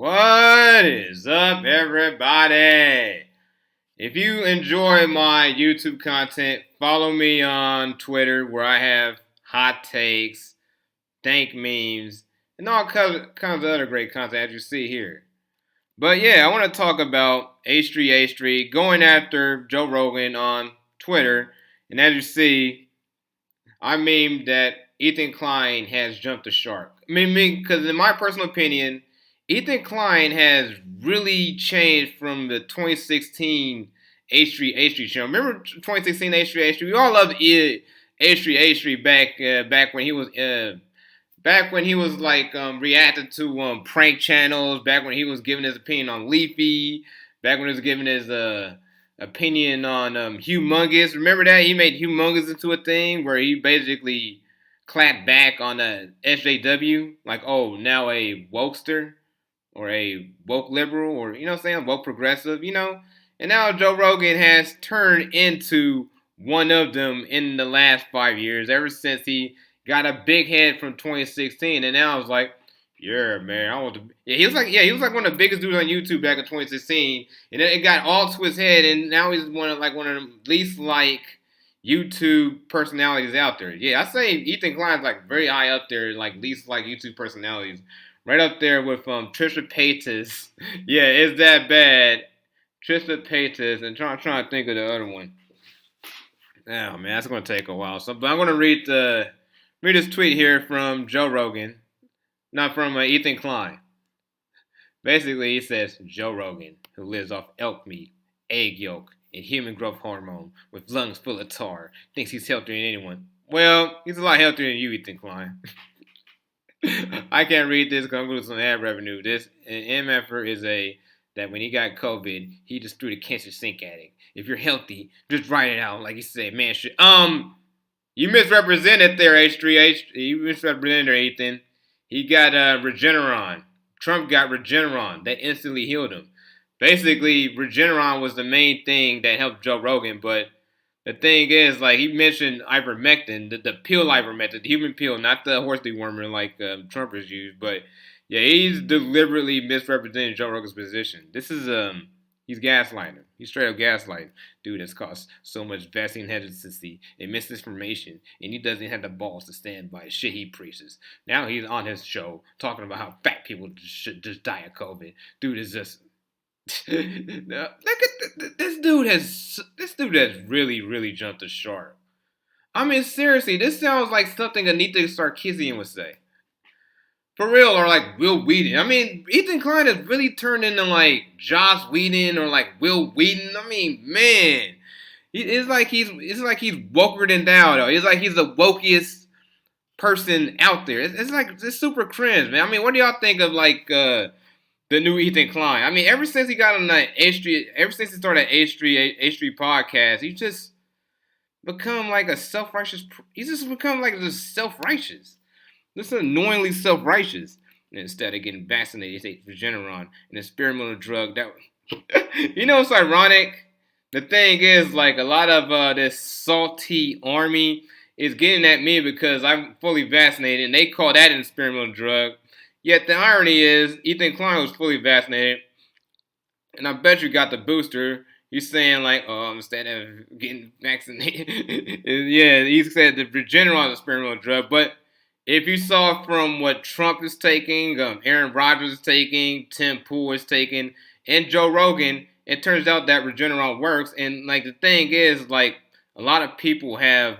What is up, everybody? If you enjoy my YouTube content, follow me on Twitter where I have hot takes, dank memes, and all kinds of other great content as you see here. But yeah, I want to talk about H3H3 going after Joe Rogan on Twitter. And as you see, I mean that Ethan Klein has jumped the shark. Because in my personal opinion, Ethan Klein has really changed from the 2016 H3H3 show. Remember 2016 H3H3? We all loved H3H3 back when he was like reacting to prank channels. Back when he was giving his opinion on Leafy. Back when he was giving his opinion on Humongous. Remember that? He made Humongous into a thing where he basically clapped back on the SJW, like, oh, now a wokester or a woke liberal or, you know what I'm saying, woke progressive, you know? And now Joe Rogan has turned into one of them in the last 5 years, ever since he got a big head from 2016. And now I was like, yeah, man, I want to. Yeah, he was like one of the biggest dudes on YouTube back in 2016, and then it got all to his head, and now he's one of the least like YouTube personalities out there. Yeah, I say Ethan Klein's like very high up there, like least like YouTube personalities, right up there with Trisha Paytas. Yeah, it's that bad. Trisha Paytas, and trying to think of the other one. Oh man, that's gonna take a while. So, but I'm gonna read this tweet here from Joe Rogan. Not from Ethan Klein. Basically, he says, Joe Rogan, who lives off elk meat, egg yolk, and human growth hormone with lungs full of tar, thinks he's healthier than anyone. Well, he's a lot healthier than you, Ethan Klein. I can't read this because I'm going to some ad revenue. This MFer is that when he got COVID, he just threw the cancer sink at it. If you're healthy, just write it out. Like he said, man, shit. You misrepresented there, H3H. You misrepresented there, Ethan. He got Regeneron. Trump got Regeneron. That instantly healed him. Basically, Regeneron was the main thing that helped Joe Rogan. But the thing is, like, he mentioned ivermectin, the pill ivermectin, the human pill, not the horse dewormer like Trump has used. But yeah, he's deliberately misrepresenting Joe Rogan's position. This is he's gaslighting. He's straight up gaslighting. Dude has caused so much vaccine hesitancy and misinformation, and he doesn't have the balls to stand by shit he preaches. Now he's on his show talking about how fat people should just die of COVID. Dude is just look at this dude has really jumped the shark. I mean, seriously, this sounds like something Anita Sarkeesian would say. For real, or like Will Wheaton. I mean, Ethan Klein has really turned into like Joss Whedon or like Will Wheaton. I mean, man, it's like he's woker than thou though. It's like he's the wokest person out there. It's super cringe, man. I mean, what do y'all think of like the new Ethan Klein? I mean, ever since he got on the ever since he started H3 podcast, he's just become like a self-righteous. He's just become like just self-righteous. This is annoyingly self-righteous. And instead of getting vaccinated, they take Regeneron, an experimental drug that, you know, it's ironic. The thing is, like, a lot of this salty army is getting at me because I'm fully vaccinated, and they call that an experimental drug. Yet the irony is, Ethan Klein was fully vaccinated, and I bet you got the booster. He's saying, like, oh, instead of getting vaccinated. Yeah, he said the Regeneron is an experimental drug, but if you saw from what Trump is taking, Aaron Rodgers is taking, Tim Pool is taking, and Joe Rogan, it turns out that Regeneron works. And like the thing is, like a lot of people have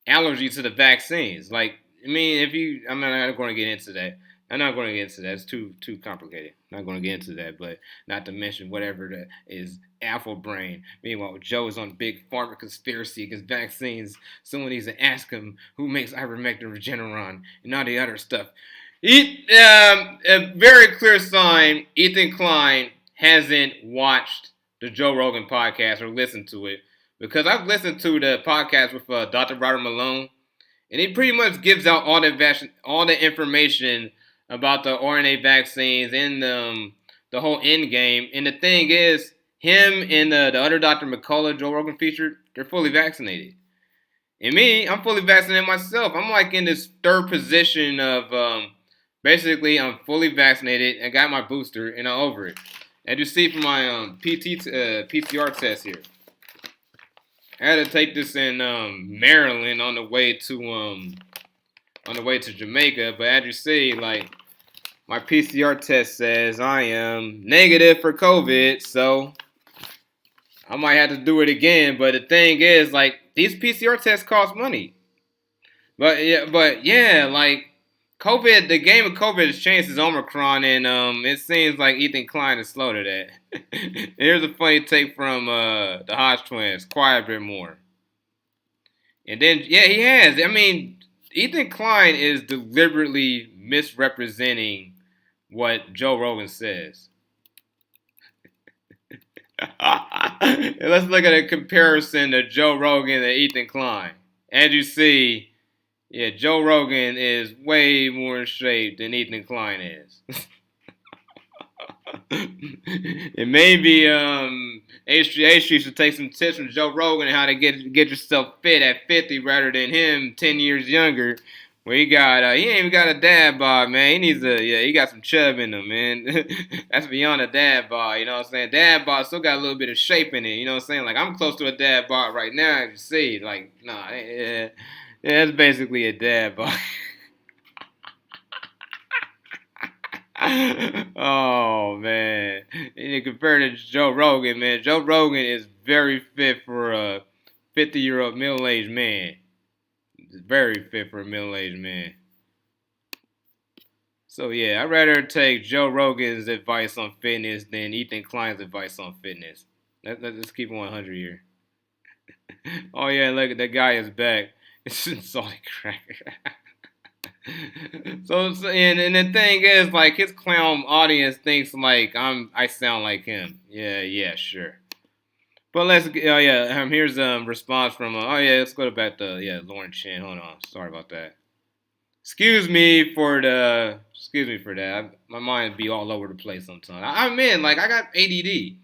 allergies to the vaccines. Like, I mean, I'm not going to get into that. I'm not going to get into that. It's too complicated. I'm not going to get into that. But not to mention whatever that is Alpha Brain. Meanwhile, Joe is on big pharma conspiracy against vaccines. Someone needs to ask him who makes ivermectin, Regeneron, and all the other stuff. A very clear sign Ethan Klein hasn't watched the Joe Rogan podcast or listened to it. Because I've listened to the podcast with Dr. Robert Malone, and he pretty much gives out all the information about the RNA vaccines and the whole end game. And the thing is, him and the other Dr. McCullough, Joe Rogan featured, they're fully vaccinated. And me, I'm fully vaccinated myself. I'm like in this third position of Basically, I'm fully vaccinated. I got my booster, and I'm over it. As you see from my PCR test here, I had to take this in Maryland on the way to Jamaica. But as you see, like my PCR test says I am negative for COVID, so I might have to do it again. But the thing is, like these PCR tests cost money. But yeah, like COVID, the game of COVID has changed since Omicron, and it seems like Ethan Klein is slow to that. Here's a funny take from the Hodge twins. Quiet a bit more. And then, yeah, he has. I mean, Ethan Klein is deliberately misrepresenting what Joe Rogan says. Let's look at a comparison of Joe Rogan and Ethan Klein. As you see, yeah, Joe Rogan is way more in shape than Ethan Klein is. And maybe H3 should take some tips from Joe Rogan on how to get yourself fit at 50 rather than him 10 years younger. Where he ain't even got a dad bod, man. He got some chub in him, man. That's beyond a dad bod, you know what I'm saying? Dad bod still got a little bit of shape in it, you know what I'm saying? Like I'm close to a dad bod right now, as you see. Like, nah, yeah, that's basically a dad bod. Oh man, and compared to Joe Rogan, man, Joe Rogan is very fit for a 50-year-old middle-aged man. Very fit for a middle-aged man. So yeah, I'd rather take Joe Rogan's advice on fitness than Ethan Klein's advice on fitness. Let's keep it 100 here. Oh yeah, look, that guy is back. It's salty cracker. And the thing is, like his clown audience thinks like I sound like him. Yeah, sure. But here's response from let's go back to Lauren Chin. Hold on, sorry about that. Excuse me for that. My mind be all over the place sometimes. I'm in like I got ADD.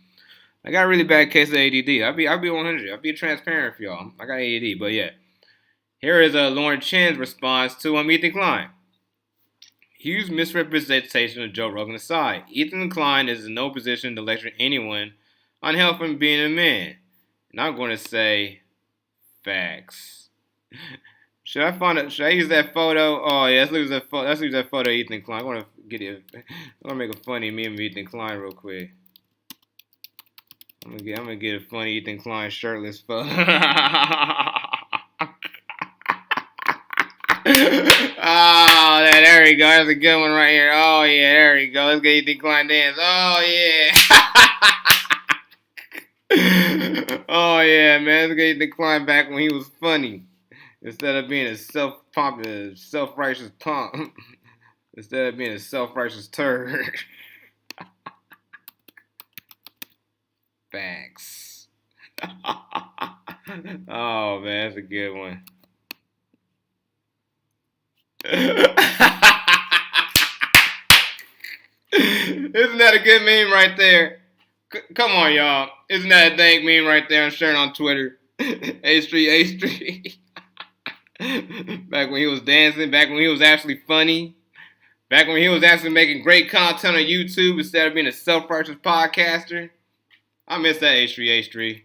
I got a really bad case of ADD. I'll be 100. I'll be transparent for y'all. I got ADD, but yeah. Here is Lauren Chin's response to Ethan Klein. Huge misrepresentation of Joe Rogan aside, Ethan Klein is in no position to lecture anyone on health and being a man. And I'm going to say facts. Should I use that photo? Oh yeah, let's use that photo of Ethan Klein. I'm gonna make a funny meme of Ethan Klein real quick. I'm gonna get a funny Ethan Klein shirtless photo. Oh, there we go. That's a good one right here. Oh, yeah, there we go. Let's get Ethan Klein dance. Oh, yeah. Oh, yeah, man. Let's get Ethan Klein back when he was funny. Instead of being a self-righteous punk. Instead of being a self-righteous turd. Facts. Oh, man, that's a good one. Isn't that a good meme right there? Come on, y'all. Isn't that a dang meme right there? I'm sharing on Twitter. H3. Back when he was dancing, back when he was actually funny, back when he was actually making great content on YouTube instead of being a self-righteous podcaster. I miss that H3.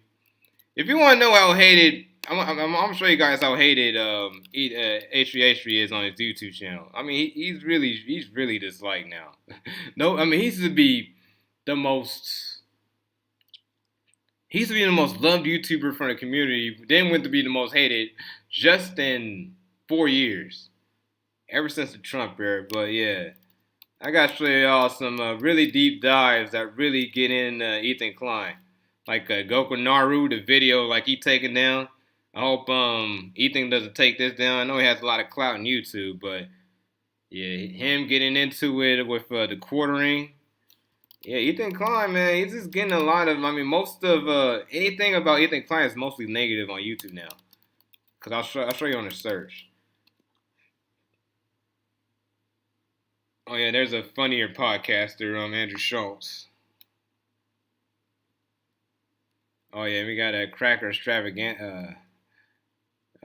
If you want to know how hated, I'm gonna show you guys how hated H3 is on his YouTube channel. I mean, he's really disliked now. No, I mean he used to be the most. He used to be the most loved YouTuber from the community. Then went to be the most hated just in 4 years, ever since the Trump era. But yeah, I gotta show y'all some really deep dives that really get in Ethan Klein. Like Goku Naru, the video like he taking down. I hope Ethan doesn't take this down. I know he has a lot of clout on YouTube, but yeah, him getting into it with the quartering. Yeah, Ethan Klein, man, he's just getting a lot of. I mean, most of anything about Ethan Klein is mostly negative on YouTube now. Cause I'll show you on the search. Oh yeah, there's a funnier podcaster, Andrew Schultz. Oh yeah, we got a Cracker Extravagant.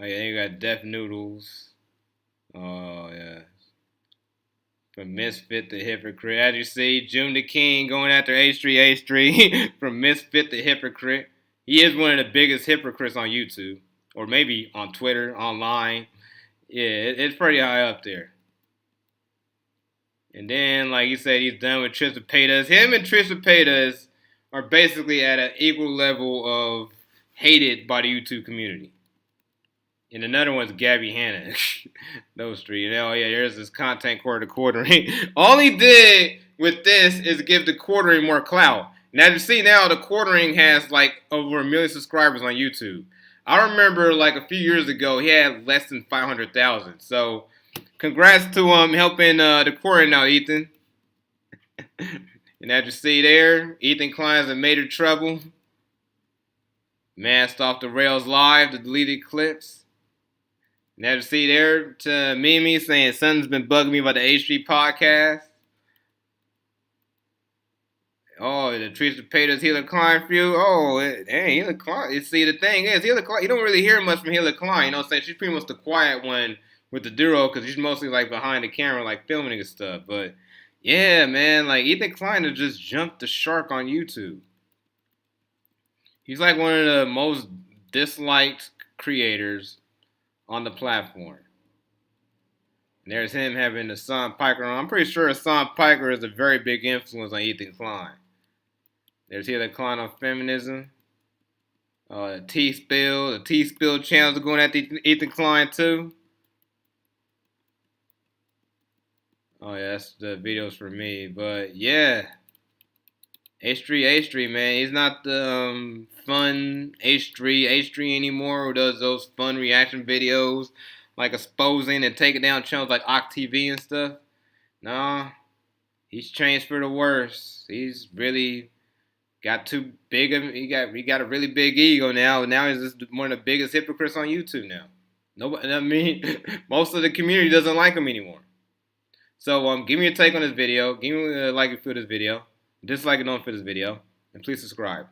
Oh yeah, you got Deaf Noodles. Oh yeah, From Misfit to Hypocrite. As you see, June the King going after H3. From Misfit to Hypocrite. He is one of the biggest hypocrites on YouTube. Or maybe on Twitter, online. Yeah, it's pretty high up there. And then, like you said, he's done with Tristan Paytas. Him and Tristan Paytas are basically at an equal level of hated by the YouTube community. And another one's Gabby Hanna. Those three. You know, yeah, there's this content quartering. All he did with this is give the quartering more clout. Now you see now the quartering has like over 1 million subscribers on YouTube. I remember like a few years ago he had less than 500,000. So congrats to helping the quartering out, Ethan. And as you see there, Ethan Klein's in major trouble. Masked off the rails live, the deleted clips. And as you see there, to Mimi saying something's been bugging me about the H3 podcast. Oh, the Tristan Paytas Hila Klein feud. Oh, dang, Hila Klein. You see, the thing is, Hila Klein, you don't really hear much from Hila Klein. You know what I'm saying? She's pretty much the quiet one with the duo because she's mostly like behind the camera, like filming and stuff. But yeah, man, like Ethan Klein has just jumped the shark on YouTube. He's like one of the most disliked creators on the platform. And there's him having Hassan Piker on. I'm pretty sure Hassan Piker is a very big influence on Ethan Klein. There's Ethan Klein on feminism. The T-Spill channels are going after Ethan Klein too. Oh yeah, that's the videos for me. But yeah, H3, man. He's not the fun H3 anymore who does those fun reaction videos like exposing and taking down channels like OcTV and stuff. Nah, he's changed for the worse. He's really got too big of he got a really big ego now. Now he's just one of the biggest hypocrites on YouTube now. Nobody, I mean, most of the community doesn't like him anymore. So give me your take on this video. Give me a like if you feel this video. Dislike it, don't fit this video. And please subscribe.